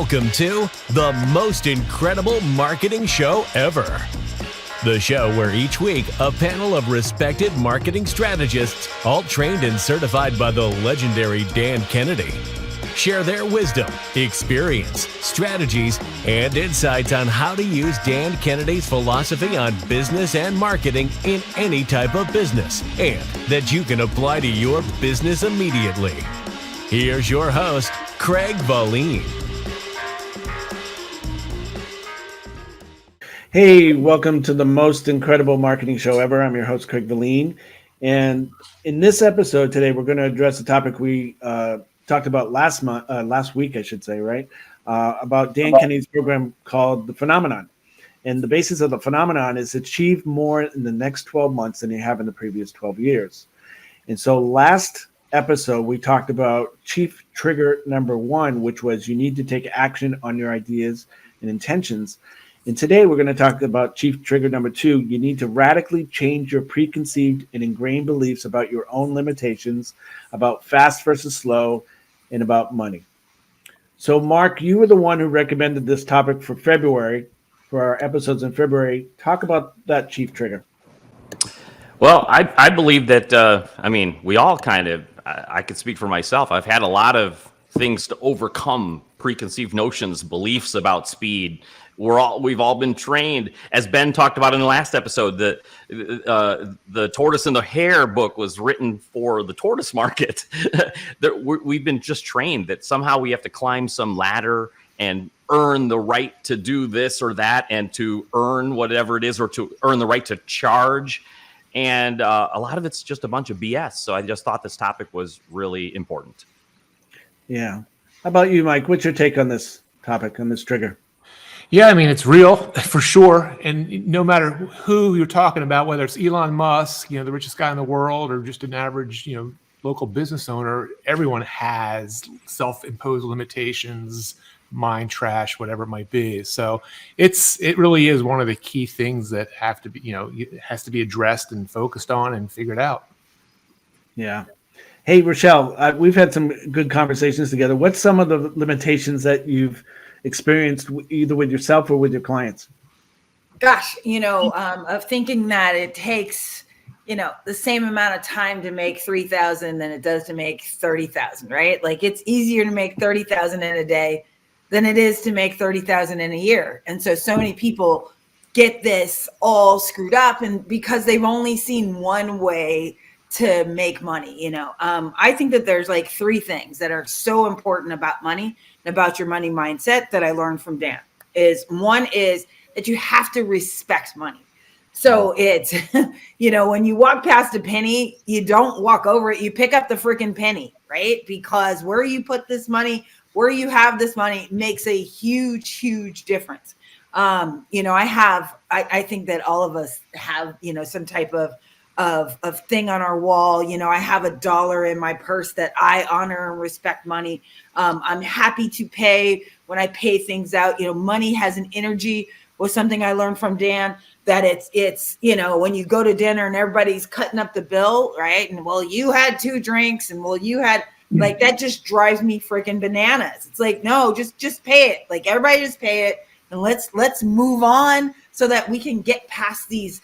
Welcome to the most incredible marketing show ever. The show where each week a panel of respected marketing strategists, all trained and certified by the legendary Dan Kennedy, share their wisdom, experience, strategies, and insights on how to use Dan Kennedy's philosophy on business and marketing in any type of business, and that you can apply to your business immediately. Here's your host, Craig Valine. Hey, welcome to the most incredible marketing show ever. I'm your host, Craig Valine. And in this episode today, we're going to address a topic we talked about last week, I should say, right? About Dan Kennedy's program called The Phenomenon. And the basis of the phenomenon is achieve more in the next 12 months than you have in the previous 12 years. And so last episode, we talked about chief trigger number 1, which was you need to take action on your ideas and intentions. And today we're going to talk about chief trigger number 2. You need to radically change your preconceived and ingrained beliefs about your own limitations, about fast versus slow, and about money. So, Mark, you were the one who recommended this topic for February, for our episodes in February. Talk about that chief trigger. Well, I believe that, we all kind of, I could speak for myself. I've had a lot of things to overcome preconceived notions, beliefs about speed. We've all been trained, as Ben talked about in the last episode. The Tortoise and the Hare book was written for the tortoise market. We've been just trained that somehow we have to climb some ladder and earn the right to do this or that, and to earn whatever it is, or to earn the right to charge. And a lot of it's just a bunch of BS. So I just thought this topic was really important. Yeah. How about you, Mike? What's your take on this topic, on this trigger? Yeah, I mean, it's real for sure. And no matter who you're talking about, whether it's Elon Musk, the richest guy in the world, or just an average, local business owner, everyone has self-imposed limitations, mind trash, whatever it might be. So it really is one of the key things that have to be, it has to be addressed and focused on and figured out. Yeah. Hey, Rochelle, we've had some good conversations together. What's some of the limitations that you've experienced either with yourself or with your clients? Gosh, of thinking that it takes, the same amount of time to make 3,000 than it does to make 30,000, right? Like it's easier to make 30,000 in a day than it is to make 30,000 in a year. And so many people get this all screwed up, and because they've only seen one way to make money. I think that there's like 3 things that are so important about money and about your money mindset that I learned from Dan. One is that you have to respect money. So it's, when you walk past a penny, you don't walk over it, you pick up the freaking penny, right? Because where you put this money, where you have this money makes a huge, huge difference. I think that all of us have, some type of thing on our wall. I have $1 in my purse that I honor and respect money. I'm happy to pay when I pay things out. Money has an energy, was something I learned from Dan, that it's when you go to dinner and everybody's cutting up the bill, right? And well, you had 2 drinks, and well, you had like, that just drives me freaking bananas. It's like, no, just pay it. Like everybody just pay it, and let's move on so that we can get past these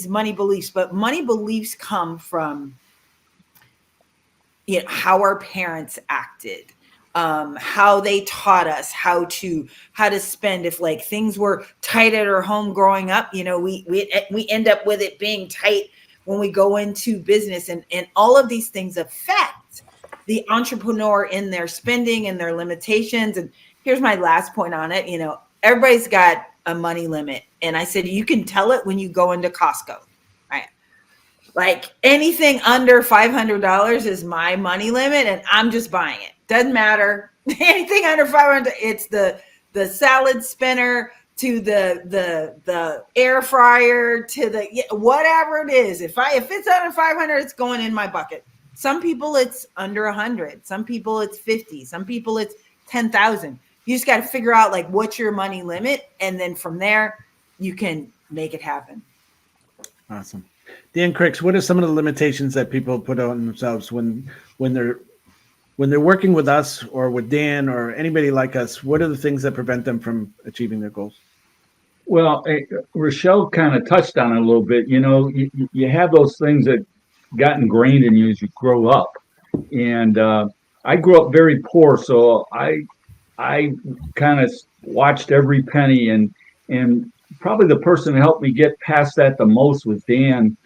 money beliefs. But money beliefs come from how our parents acted, how they taught us how to spend. If like things were tight at our home growing up, we end up with it being tight when we go into business, and all of these things affect the entrepreneur in their spending and their limitations. And here's my last point on it. Everybody's got a money limit. And I said, you can tell it when you go into Costco, right? Like anything under $500 is my money limit, and I'm just buying it. Doesn't matter. Anything under $500, it's the salad spinner to the air fryer to the whatever it is. If it's under 500, it's going in my bucket. Some people it's under 100. Some people it's 50. Some people it's 10,000. You just got to figure out like what's your money limit, and then from there you can make it happen. Awesome. Dan Cricks, what are some of the limitations that people put on themselves when they're when they're working with us or with Dan or anybody like us, what are the things that prevent them from achieving their goals? Well, Rochelle kind of touched on it a little bit. You have those things that got ingrained in you as you grow up. And I grew up very poor, so I kind of watched every penny, and probably the person who helped me get past that the most was Dan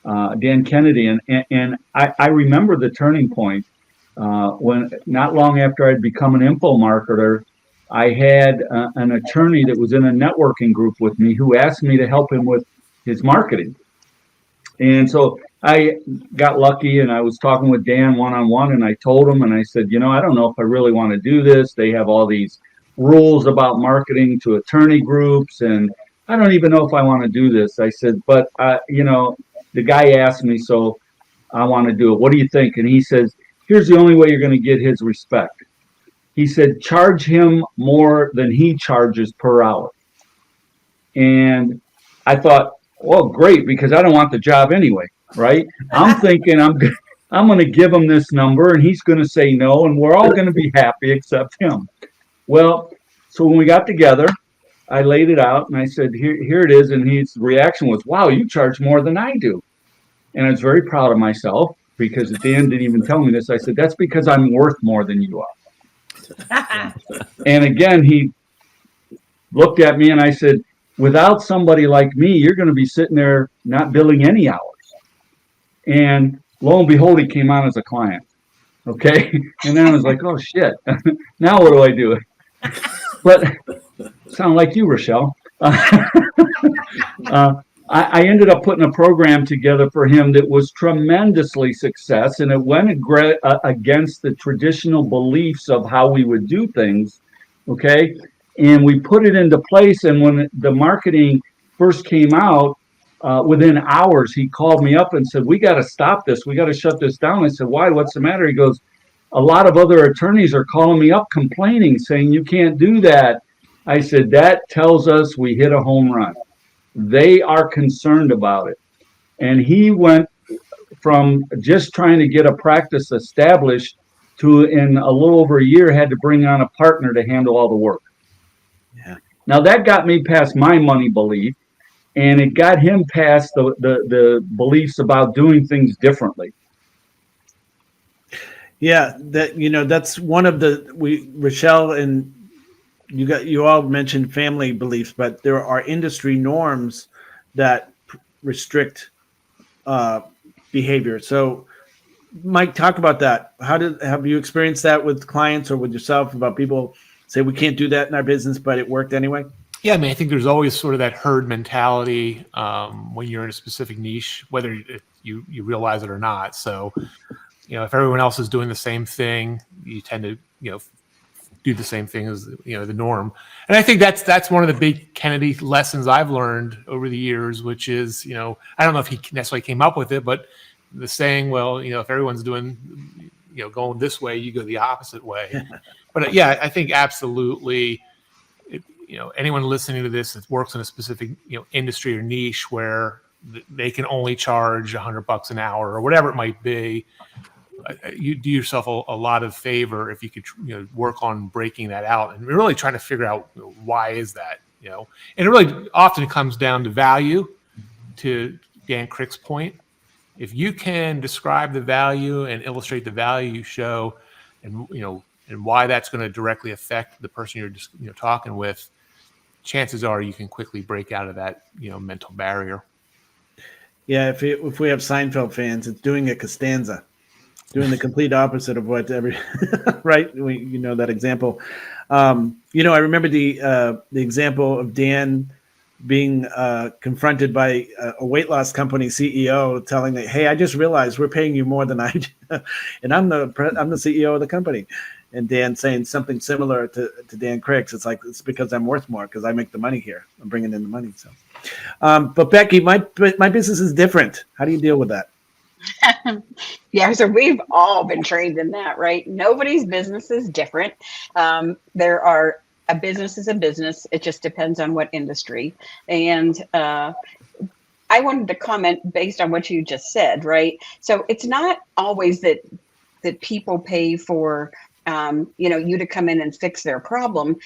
Kennedy. And I remember the turning point when not long after I'd become an info marketer, I had an attorney that was in a networking group with me who asked me to help him with his marketing. And so I got lucky, and I was talking with Dan one-on-one, and I told him, and I said, I don't know if I really want to do this. They have all these rules about marketing to attorney groups, and I don't even know if I want to do this. I said, but, the guy asked me, so I want to do it. What do you think? And he says, here's the only way you're going to get his respect. He said, charge him more than he charges per hour. And I thought, well, great, because I don't want the job anyway, right? I'm thinking I'm going to give him this number, and he's going to say no, and we're all going to be happy except him. Well, so when we got together, I laid it out, and I said, here it is, and his reaction was, wow, you charge more than I do. And I was very proud of myself, because Dan didn't even tell me this. I said, that's because I'm worth more than you are. And again, he looked at me, and I said, without somebody like me, you're going to be sitting there not billing any hours. And lo and behold, he came on as a client. Okay. And then I was like, oh shit, now what do I do? But sound like you, Rochelle. I ended up putting a program together for him that was tremendously success, and it went against the traditional beliefs of how we would do things. Okay. And we put it into place. And when the marketing first came out, within hours, he called me up and said, we got to stop this. We got to shut this down. I said, why? What's the matter? He goes, a lot of other attorneys are calling me up complaining, saying you can't do that. I said, that tells us we hit a home run. They are concerned about it. And he went from just trying to get a practice established to, in a little over a year, had to bring on a partner to handle all the work. Yeah. Now that got me past my money belief, and it got him past the beliefs about doing things differently. Yeah, that's one of Rochelle and you all mentioned family beliefs, but there are industry norms that restrict behavior. So, Mike, talk about that. Have you experienced that with clients or with yourself about people say we can't do that in our business, but it worked anyway? Yeah, I mean, I think there's always sort of that herd mentality when you're in a specific niche, whether you realize it or not. So, if everyone else is doing the same thing, you tend to, do the same thing as, the norm. And I think that's one of the big Kennedy lessons I've learned over the years, which is, I don't know if he necessarily came up with it, but the saying, well, if everyone's doing, going this way, you go the opposite way. But yeah, I think absolutely, anyone listening to this that works in a specific, industry or niche where they can only charge $100 an hour or whatever it might be, you do yourself a lot of favor if you could, work on breaking that out and really trying to figure out why is that, and it really often comes down to value. To Dan Crick's point, if you can describe the value and illustrate the value you show, and and why that's going to directly affect the person you're just talking with, chances are you can quickly break out of that mental barrier. Yeah, if we have Seinfeld fans, it's doing a Costanza. Doing the complete opposite of what right? That example. I remember the example of Dan being confronted by a weight loss company CEO telling me, "Hey, I just realized we're paying you more than I do, and I'm the CEO of the company." And Dan saying something similar to Dan Crick's. It's like, it's because I'm worth more because I make the money here. I'm bringing in the money. So, but Becky, my business is different. How do you deal with that? Yeah, so we've all been trained in that, right? Nobody's business is different. A business is a business. It just depends on what industry. And I wanted to comment based on what you just said, right? So it's not always that that people pay for, you to come in and fix their problem.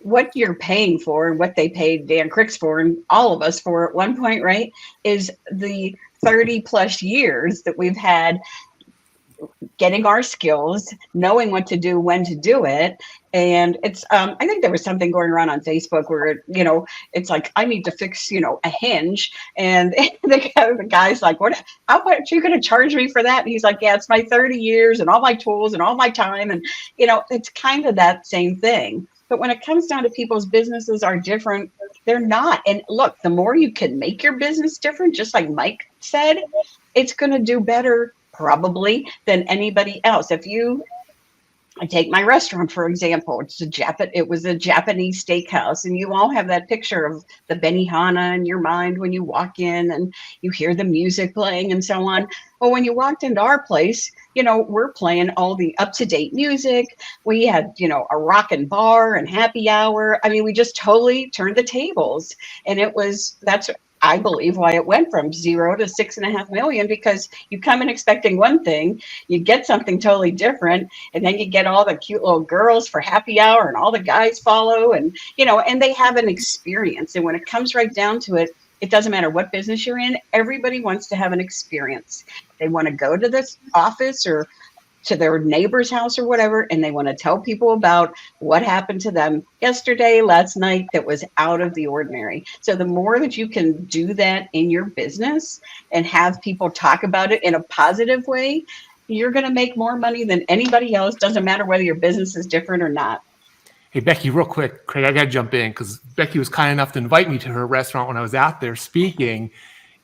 What you're paying for and what they paid Dan Cricks for and all of us for at one point, right, is the 30 plus years that we've had getting our skills, knowing what to do, when to do it. And it's, I think there was something going around on Facebook where, it's like, I need to fix, a hinge. And the guy's like, how much are you going to charge me for that? And he's like, yeah, it's my 30 years and all my tools and all my time. And, it's kind of that same thing. But when it comes down to people's businesses are different, they're not. And look, the more you can make your business different, just like Mike said, it's going to do better probably than anybody else. I take my restaurant, for example. It was a Japanese steakhouse, and you all have that picture of the Benihana in your mind when you walk in and you hear the music playing and so on. Well, when you walked into our place, we're playing all the up-to-date music. We had, a rockin' bar and happy hour. I mean, we just totally turned the tables, and that's I believe why it went from 0 to 6.5 million, because you come in expecting one thing, you get something totally different, and then you get all the cute little girls for happy hour and all the guys follow, and and they have an experience. And when it comes right down to it, it doesn't matter what business you're in, everybody wants to have an experience. They want to go to this office or to their neighbor's house or whatever, and they want to tell people about what happened to them yesterday, last night, that was out of the ordinary. So the more that you can do that in your business and have people talk about it in a positive way, you're going to make more money than anybody else. Doesn't matter whether your business is different or not. Hey, Becky, real quick, Craig, I got to jump in because Becky was kind enough to invite me to her restaurant when I was out there speaking.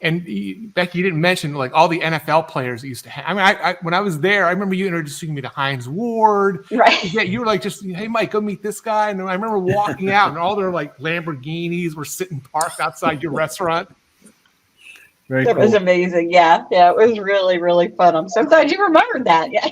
And Becky, you didn't mention like all the NFL players that used to have. I mean, I when I was there, I remember you introducing me to Hines Ward. Right. Yeah, you were like, just, hey, Mike, go meet this guy. And I remember walking out, and all their like Lamborghinis were sitting parked outside your restaurant. Very It cool. was amazing. Yeah, it was really, really fun. I'm so glad you remembered that. Yeah.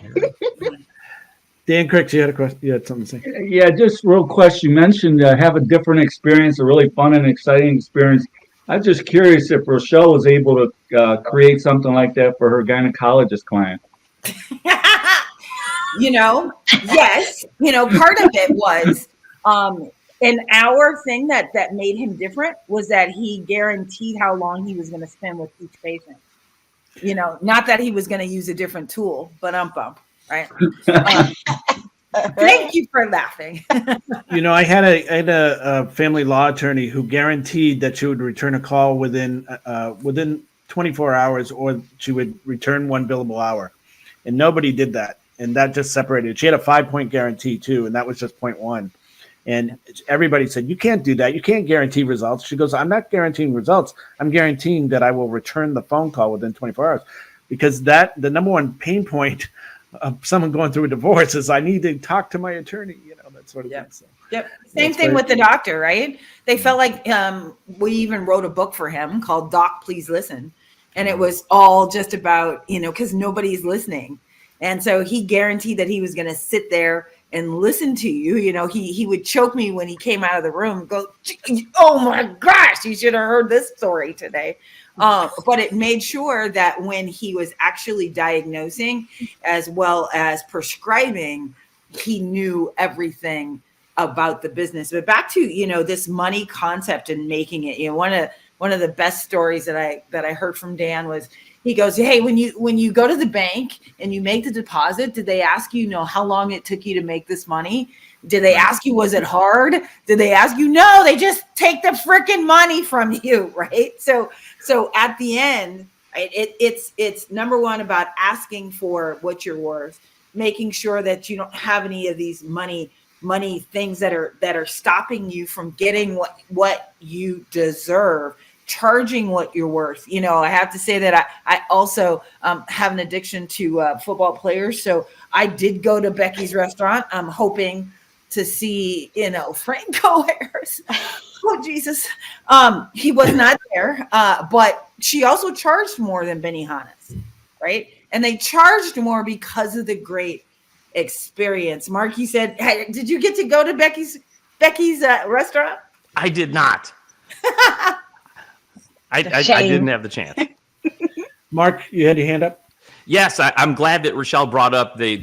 Dan Cricks, you had a question. You had something to say. Yeah, just real quick. You mentioned have a different experience, a really fun and exciting experience. I was just curious if Rochelle was able to create something like that for her gynecologist client. Yes, part of it was an hour thing that made him different was that he guaranteed how long he was going to spend with each patient. Not that he was going to use a different tool, but right? Thank you for laughing. I had a family law attorney who guaranteed that she would return a call within 24 hours, or she would return one billable hour, and nobody did that, and that just separated. She had a 5-point guarantee too, and that was just 0.1. And everybody said, you can't do that. You can't guarantee results. She goes, I'm not guaranteeing results. I'm guaranteeing that I will return the phone call within 24 hours, because the number one pain point of someone going through a divorce is I need to talk to my attorney, that sort of thing. So, yep. Same thing with the doctor, right? They felt like we even wrote a book for him called Doc, Please Listen. And it was all just about, because nobody's listening. And so he guaranteed that he was going to sit there and listen to you. He would choke me when he came out of the room and go, oh my gosh, you should have heard this story today. But it made sure that when he was actually diagnosing as well as prescribing, he knew everything about the business. But back to, this money concept and making it, one of the best stories that I heard from Dan was, he goes, hey, when you go to the bank and you make the deposit, did they ask you, how long it took you to make this money? Did they ask you, was it hard? Did they ask you? No, they just take the freaking money from you, right? So at the end, right, it's number one about asking for what you're worth, making sure that you don't have any of these money things that are stopping you from getting what you deserve, charging what you're worth. I have to say that I also have an addiction to football players. So I did go to Becky's restaurant. I'm hoping to see, Franco Harris. Oh, Jesus. He was not there, but she also charged more than Benihana's, right? And they charged more because of the great experience. Mark, you said, hey, did you get to go to Becky's restaurant? I did not. I didn't have the chance. Mark, you had your hand up? Yes, I'm glad that Rochelle brought up the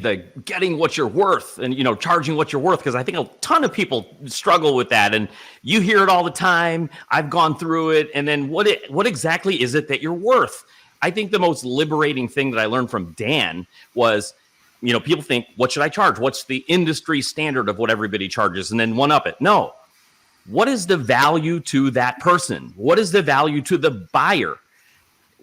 getting what you're worth and, charging what you're worth, because I think a ton of people struggle with that. And you hear it all the time. I've gone through it. And then what exactly is it that you're worth? I think the most liberating thing that I learned from Dan was, people think, what should I charge? What's the industry standard of what everybody charges? And then one up it. No. What is the value to that person? What is the value to the buyer?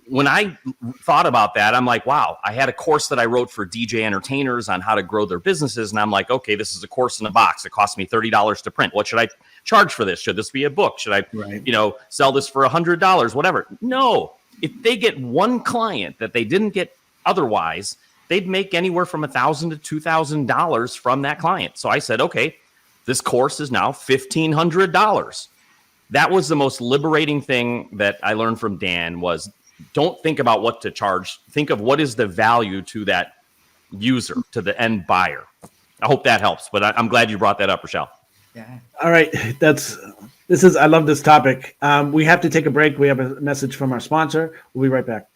When I thought about that, I'm like, wow, I had a course that I wrote for DJ entertainers on how to grow their businesses. And I'm like, okay, this is a course in a box. It cost me $30 to print. What should I charge for this? Should this be a book? Should I, sell this for $100, whatever? No, if they get one client that they didn't get otherwise, they'd make anywhere from $1,000 to $2,000 from that client. So I said, okay, this course is now $1,500. That was the most liberating thing that I learned from Dan was, don't think about what to charge. Think of what is the value to that user, to the end buyer. I hope that helps, but I'm glad you brought that up, Rochelle. Yeah. All right. I love this topic. We have to take a break. We have a message from our sponsor. We'll be right back.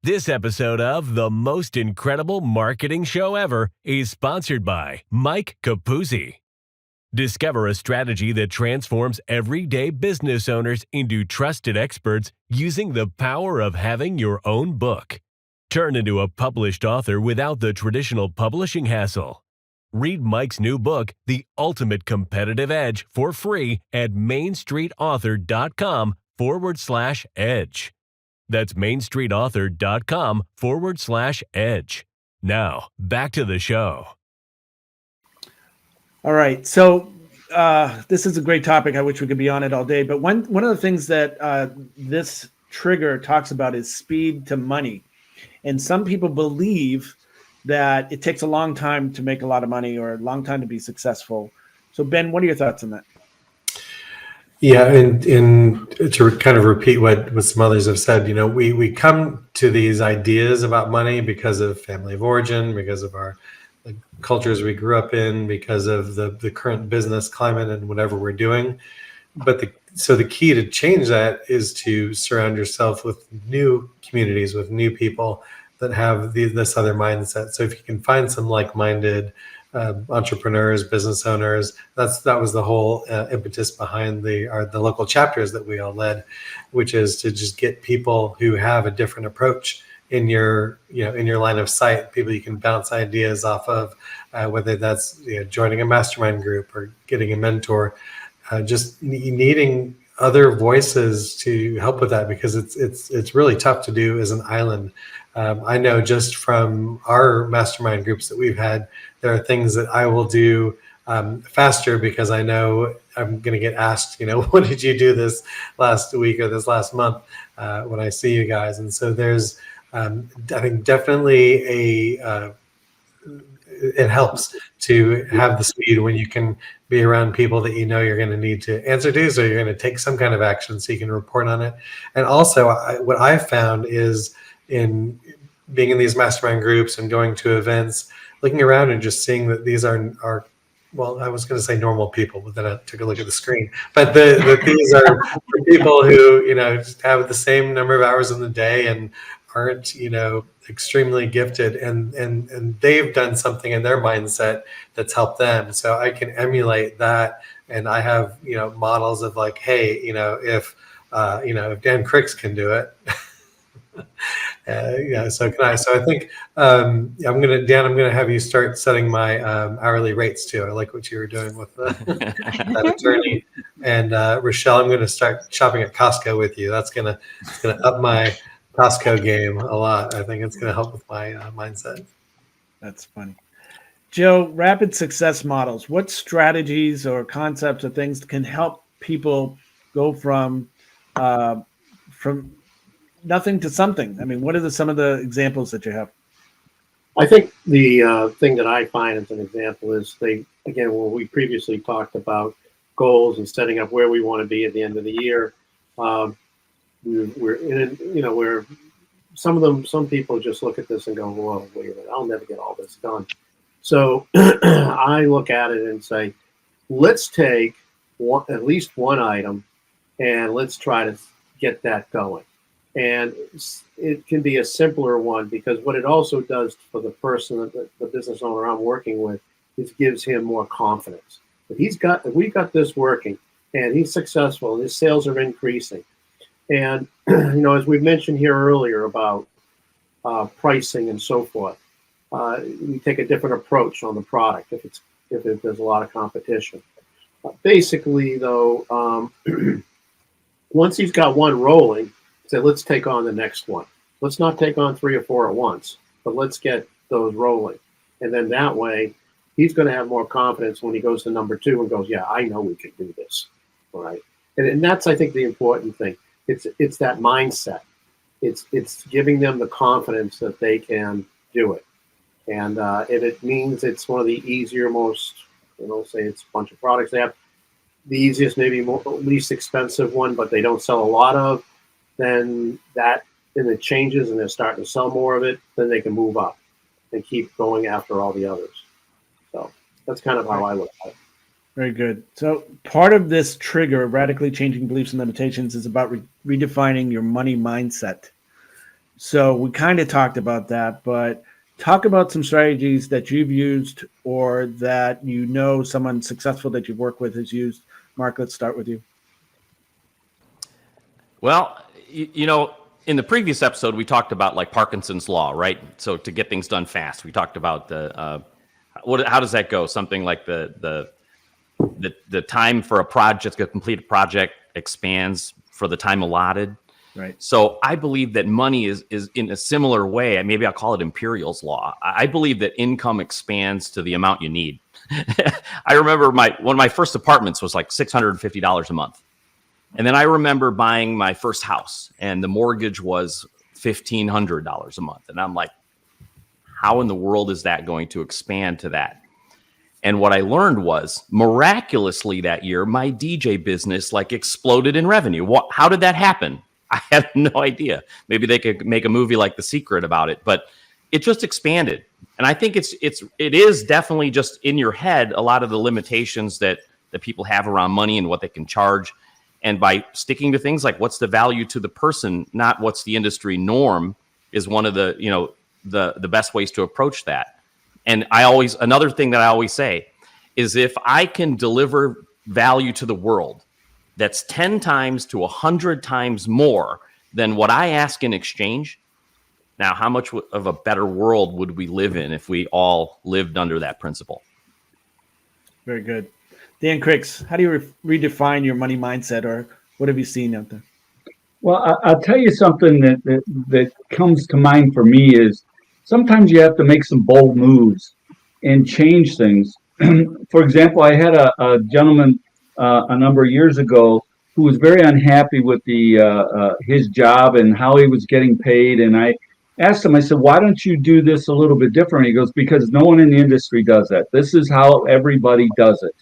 This episode of The Most Incredible Marketing Show Ever is sponsored by Mike Capuzzi. Discover a strategy that transforms everyday business owners into trusted experts using the power of having your own book. Turn into a published author without the traditional publishing hassle. Read Mike's new book, The Ultimate Competitive Edge, for free at mainstreetauthor.com/edge. That's mainstreetauthor.com/edge. Now, back to the show. All right. So this is a great topic. I wish we could be on it all day. But one of the things that this trigger talks about is speed to money. And some people believe that it takes a long time to make a lot of money or a long time to be successful. So, Ben, what are your thoughts on that? Yeah, and to kind of repeat what some others have said, we come to these ideas about money because of family of origin, because of our cultures we grew up in, because of the current business climate and whatever we're doing. But the key to change that is to surround yourself with new communities, with new people that have this other mindset. So if you can find some like-minded entrepreneurs, business owners, that was the whole impetus behind the local chapters that we all led, which is to just get people who have a different approach in your line of sight, people you can bounce ideas off of, whether that's joining a mastermind group or getting a mentor, just needing other voices to help with that, because it's really tough to do as an island. I know just from our mastermind groups that we've had, there are things that I will do faster because I know I'm going to get asked, what did you do this last week or this last month when I see you guys? And so there's, I think definitely it helps to have the speed when you can be around people that you're going to need to answer to, so you're going to take some kind of action so you can report on it. And also what I've found is in being in these mastermind groups and going to events, looking around and just seeing that these are well, I was going to say normal people, but then I took a look at the screen. But that these are people who, just have the same number of hours in the day and aren't, extremely gifted, and they've done something in their mindset that's helped them. So I can emulate that, and I have, models of like, hey, if Dan Cricks can do it. So can I. So I think I'm gonna have you start setting my hourly rates too. I like what you were doing with that attorney. And Rochelle, I'm gonna start shopping at Costco with you. It's gonna up my Costco game a lot. I think it's gonna help with my mindset. That's funny. Joe, rapid success models. What strategies or concepts or things can help people go from nothing to something? I mean, what are some of the examples that you have? I think the thing that I find as an example is when we previously talked about goals and setting up where we want to be at the end of the year. We're in, where some people just look at this and go, "Whoa, wait a minute, I'll never get all this done." So I look at it and say, let's take at least one item and let's try to get that going. And it can be a simpler one because what it also does for the person, the business owner I'm working with, is gives him more confidence. If we've got this working and he's successful and his sales are increasing. And, as we mentioned here earlier about pricing and so forth, we take a different approach on the product if there's a lot of competition. Basically, though, once he's got one rolling, say, let's take on the next one. Let's not take on 3 or 4 at once, but let's get those rolling. And then that way, he's going to have more confidence when he goes to number 2 and goes, yeah, I know we can do this, right? And that's, I think, the important thing. It's that mindset. It's giving them the confidence that they can do it. And if it means it's one of the easier, most, say it's a bunch of products they have, the easiest, maybe least expensive one, but they don't sell a lot of, then it changes and they're starting to sell more of it, then they can move up and keep going after all the others. So that's kind of how I look at it. Very good. So part of this trigger of radically changing beliefs and limitations is about redefining your money mindset. So we kind of talked about that, but talk about some strategies that you've used or that someone successful that you've worked with has used. Mark, let's start with you. Well, in the previous episode, we talked about like Parkinson's law, right? So to get things done fast, we talked about how does that go? Something like the time for a project, a complete project expands for the time allotted. Right. So I believe that money is in a similar way. Maybe I'll call it Imperial's law. I believe that income expands to the amount you need. I remember one of my first apartments was like $650 a month. And then I remember buying my first house and the mortgage was $1,500 a month. And I'm like, how in the world is that going to expand to that? And what I learned was miraculously that year, my DJ business like exploded in revenue. How did that happen? I have no idea. Maybe they could make a movie like The Secret about it, but it just expanded. And I think it is definitely just in your head, a lot of the limitations that people have around money and what they can charge. And by sticking to things like what's the value to the person, not what's the industry norm, is one of the best ways to approach that. And another thing that I always say is if I can deliver value to the world that's 10 times to 100 times more than what I ask in exchange, now how much of a better world would we live in if we all lived under that principle? Very good. Dan Cricks, how do you redefine your money mindset, or what have you seen out there? Well, I'll tell you something that comes to mind for me is sometimes you have to make some bold moves and change things. For example, I had a gentleman a number of years ago who was very unhappy with his job and how he was getting paid. And I asked him, I said, why don't you do this a little bit different? He goes, because no one in the industry does that. This is how everybody does it.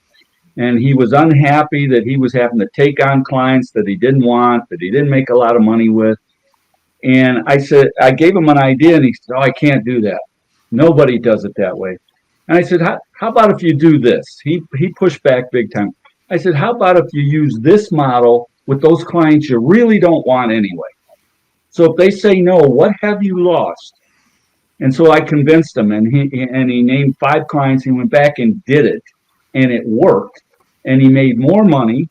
And he was unhappy that he was having to take on clients that he didn't want, that he didn't make a lot of money with. And I gave him an idea, and he said, oh, I can't do that. Nobody does it that way. And I said, how about if you do this? He pushed back big time. I said, how about if you use this model with those clients you really don't want anyway? So if they say no, what have you lost? And so I convinced him, and he named 5 clients. He went back and did it, and it worked. And he made more money,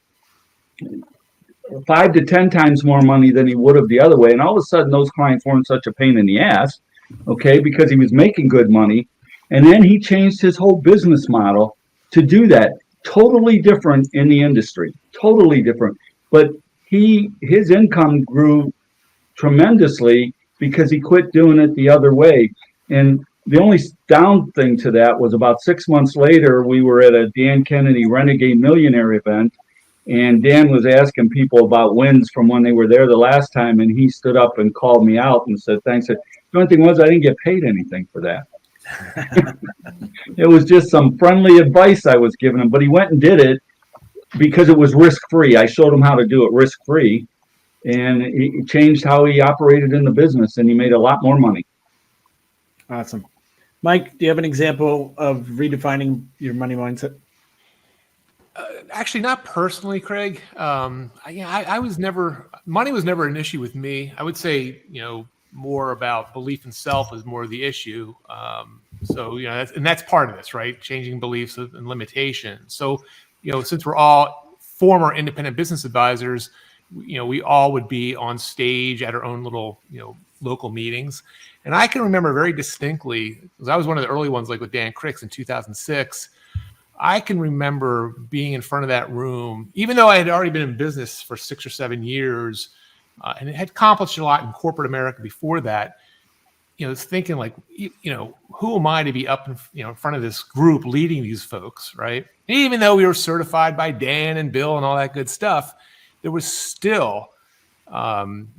5 to 10 times more money than he would have the other way. And all of a sudden, those clients weren't such a pain in the ass, okay, because he was making good money. And then he changed his whole business model to do that. Totally different in the industry, totally different. But his income grew tremendously because he quit doing it the other way. And the only down thing to that was about 6 months later, we were at a Dan Kennedy Renegade Millionaire event, and Dan was asking people about wins from when they were there the last time, and he stood up and called me out and said, thanks. The only thing was I didn't get paid anything for that. It was just some friendly advice I was giving him, but he went and did it because it was risk-free. I showed him how to do it risk-free, and he changed how he operated in the business, and he made a lot more money. Awesome. Mike, do you have an example of redefining your money mindset? Actually, not personally, Craig. I was never, money was never an issue with me. I would say, more about belief in self was more the issue. So, that's part of this, right? Changing beliefs and limitations. So, since we're all former independent business advisors, we all would be on stage at our own little, local meetings. And I can remember very distinctly, because I was one of the early ones, like with Dan Cricks in 2006. I can remember being in front of that room, even though I had already been in business for 6 or 7 years, and it had accomplished a lot in corporate America before that. Thinking like, who am I to be up in front of this group leading these folks, right? Even though we were certified by Dan and Bill and all that good stuff, there was still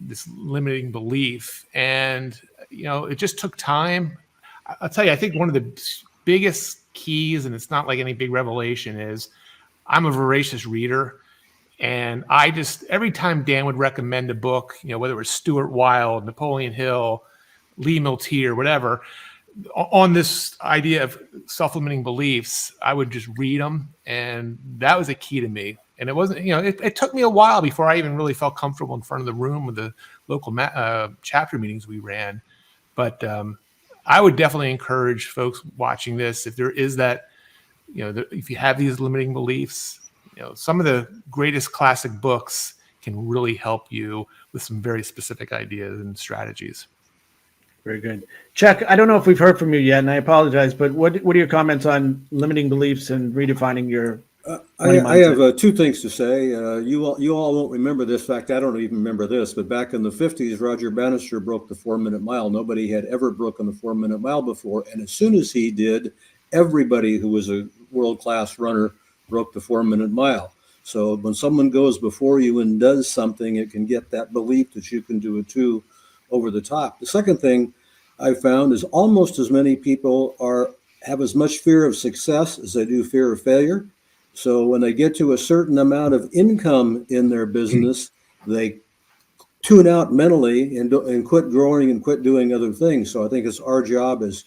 this limiting belief, and it just took time. I'll tell you, I think one of the biggest keys, and it's not like any big revelation, is I'm a voracious reader. And I just, every time Dan would recommend a book, whether it was Stuart Wilde, Napoleon Hill, Lee Miltier, whatever, on this idea of self-limiting beliefs, I would just read them. And that was a key to me. And it wasn't, it took me a while before I even really felt comfortable in front of the room with the local chapter meetings we ran. But I would definitely encourage folks watching this, if there is that, if you have these limiting beliefs, some of the greatest classic books can really help you with some very specific ideas and strategies. Very good. Chuck, I don't know if we've heard from you yet, and I apologize, but what are your comments on limiting beliefs and redefining your I have 2 things to say. You all won't remember this. In fact, I don't even remember this, but back in the 50s, Roger Bannister broke the 4-minute mile. Nobody had ever broken the 4-minute mile before. And as soon as he did, everybody who was a world-class runner broke the 4-minute mile. So when someone goes before you and does something, it can get that belief that you can do it too over the top. The second thing I found is almost as many people have as much fear of success as they do fear of failure. So when they get to a certain amount of income in their business, they tune out mentally and quit growing and quit doing other things. So I think it's our job as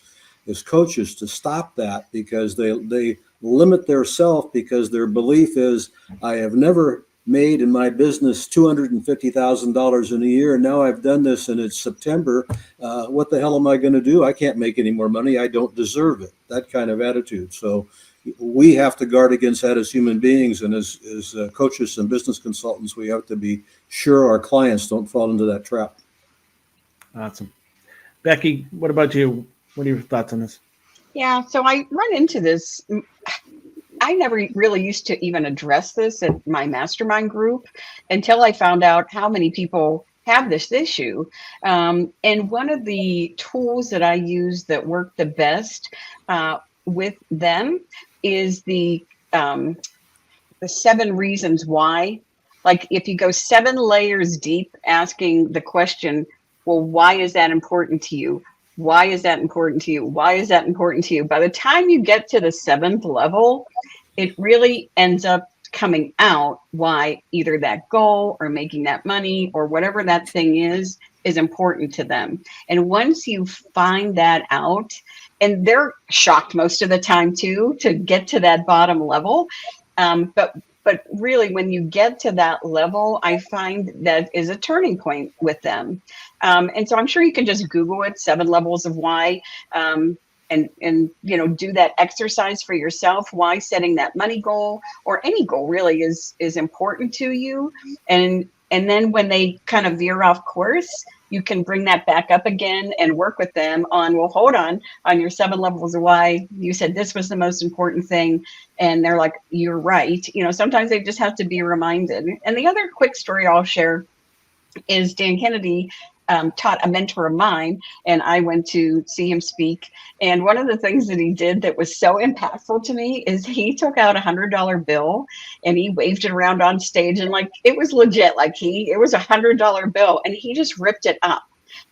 coaches to stop that, because they limit their self because their belief is, I have never made in my business $250,000 in a year, and now I've done this and it's September. What the hell am I going to do? I can't make any more money. I don't deserve it. That kind of attitude. So we have to guard against that as human beings, and as coaches and business consultants, we have to be sure our clients don't fall into that trap. Awesome. Becky, what about you? What are your thoughts on this? Yeah, so I run into this. I never really used to even address this at my mastermind group until I found out how many people have this issue. And one of the tools that I use that work the best with them is the 7 reasons why. Like, if you go 7 layers deep, asking the question, well, why is that important to you? Why is that important to you? Why is that important to you? By the time you get to the 7th level, it really ends up coming out why either that goal or making that money or whatever that thing is important to them. And once you find that out, and they're shocked most of the time too, to get to that bottom level. But really, when you get to that level, I find that is a turning point with them. And so I'm sure you can just Google it, 7 levels of why, and do that exercise for yourself. Why setting that money goal or any goal really is important to you. And then when they kind of veer off course, you can bring that back up again and work with them on, well, hold on your 7 levels of why you said this was the most important thing. And they're like, you're right. Sometimes they just have to be reminded. And the other quick story I'll share is Dan Kennedy taught a mentor of mine, and I went to see him speak. And one of the things that he did that was so impactful to me is he took out $100 bill and he waved it around on stage, and like, it was legit. It was $100 bill, and he just ripped it up,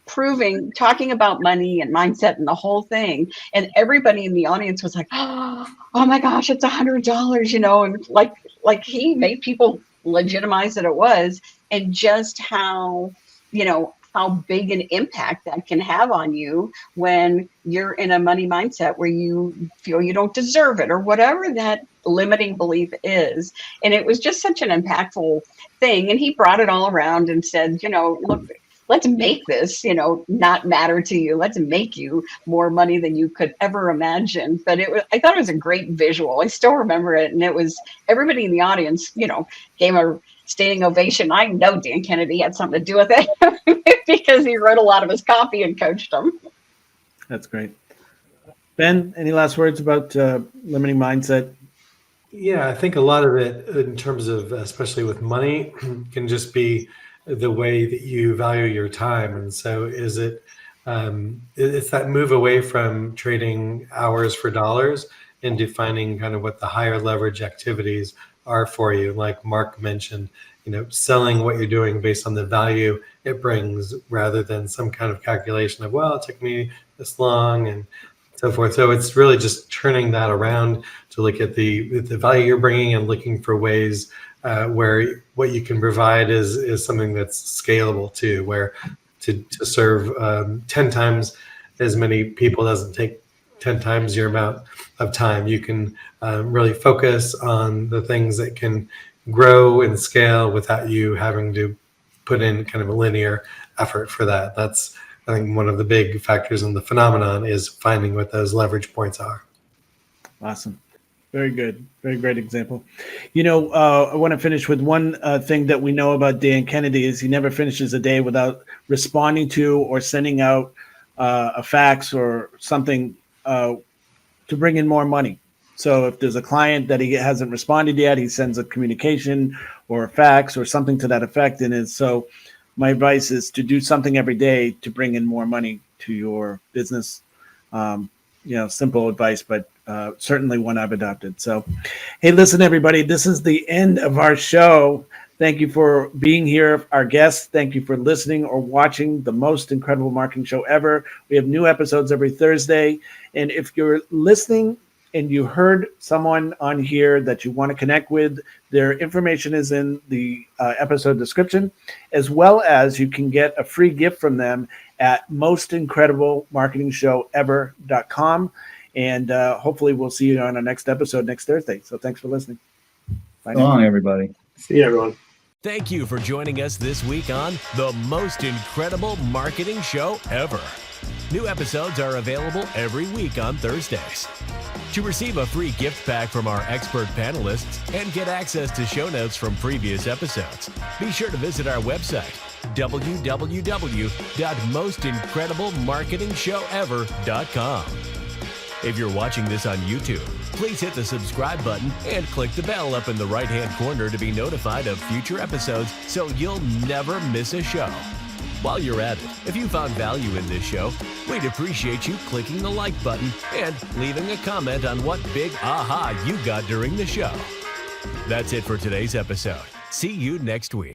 talking about money and mindset and the whole thing. And everybody in the audience was like, oh my gosh, it's $100, and like he made people legitimize that it was, and just how big an impact that can have on you when you're in a money mindset where you feel you don't deserve it or whatever that limiting belief is. And it was just such an impactful thing. And he brought it all around and said, look, let's make this, not matter to you. Let's make you more money than you could ever imagine. But I thought it was a great visual. I still remember it. And it was everybody in the audience, gave a standing ovation. I know Dan Kennedy had something to do with it because he wrote a lot of his copy and coached them. That's great. Ben, any last words about limiting mindset? Yeah, I think a lot of it, in terms of, especially with money, can just be the way that you value your time. And so it's that move away from trading hours for dollars and defining kind of what the higher leverage activities are for you. Like Mark mentioned, selling what you're doing based on the value it brings rather than some kind of calculation of, well, it took me this long and so forth. So it's really just turning that around to look at the value you're bringing and looking for ways where what you can provide is something that's scalable too, where to serve 10 times as many people doesn't take 10 times your amount of time. You can really focus on the things that can grow and scale without you having to put in kind of a linear effort for that. That's, I think, one of the big factors in the phenomenon is finding what those leverage points are. Awesome. Very good. Very great example. I want to finish with one thing that we know about Dan Kennedy is he never finishes a day without responding to or sending out a fax or something to bring in more money. So if there's a client that he hasn't responded yet, he sends a communication or a fax or something to that effect. And so my advice is to do something every day to bring in more money to your business. Simple advice, but certainly one I've adopted. So, hey, listen, everybody, this is the end of our show. Thank you for being here. Our guests, thank you for listening or watching the most incredible marketing show ever. We have new episodes every Thursday. And if you're listening and you heard someone on here that you want to connect with, their information is in the episode description, as well as you can get a free gift from them at mostincrediblemarketingshowever.com. And hopefully we'll see you on our next episode next Thursday. So thanks for listening. Bye So long, everybody. See you, everyone. Thank you for joining us this week on the most incredible marketing show ever. New episodes are available every week on Thursdays. To receive a free gift pack from our expert panelists and get access to show notes from previous episodes, be sure to visit our website, www.mostincrediblemarketingshowever.com. If you're watching this on YouTube, please hit the subscribe button and click the bell up in the right-hand corner to be notified of future episodes so you'll never miss a show. While you're at it, if you found value in this show, we'd appreciate you clicking the like button and leaving a comment on what big aha you got during the show. That's it for today's episode. See you next week.